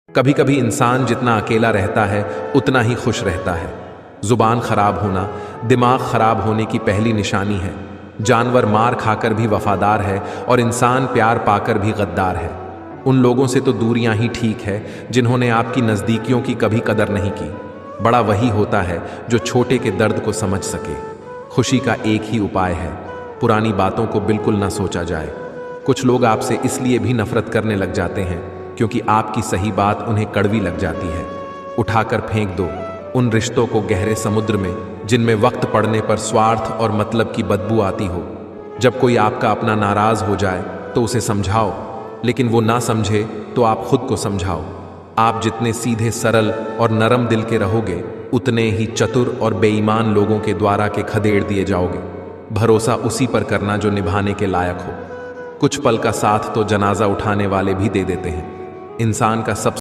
कभी कभी इंसान जितना अकेला रहता है उतना ही खुश रहता है। जुबान खराब होना दिमाग खराब होने की पहली निशानी है। जानवर मार खाकर भी वफादार है और इंसान प्यार पाकर भी गद्दार है। उन लोगों से तो दूरियां ही ठीक है जिन्होंने आपकी नज़दीकियों की कभी कदर नहीं की। बड़ा वही होता है जो छोटे के दर्द को समझ सके। खुशी का एक ही उपाय है, पुरानी बातों को बिल्कुल ना सोचा जाए। कुछ लोग आपसे इसलिए भी नफरत करने लग जाते हैं क्योंकि आपकी सही बात उन्हें कड़वी लग जाती है। उठाकर फेंक दो उन रिश्तों को गहरे समुद्र में जिनमें वक्त पड़ने पर स्वार्थ और मतलब की बदबू आती हो। जब कोई आपका अपना नाराज हो जाए तो उसे समझाओ, लेकिन वो ना समझे तो आप खुद को समझाओ। आप जितने सीधे सरल और नरम दिल के रहोगे उतने ही चतुर और बेईमान लोगों के द्वारा के खदेड़ दिए जाओगे। भरोसा उसी पर करना जो निभाने के लायक हो। कुछ पल का साथ तो जनाजा उठाने वाले भी दे देते हैं। इंसान का सब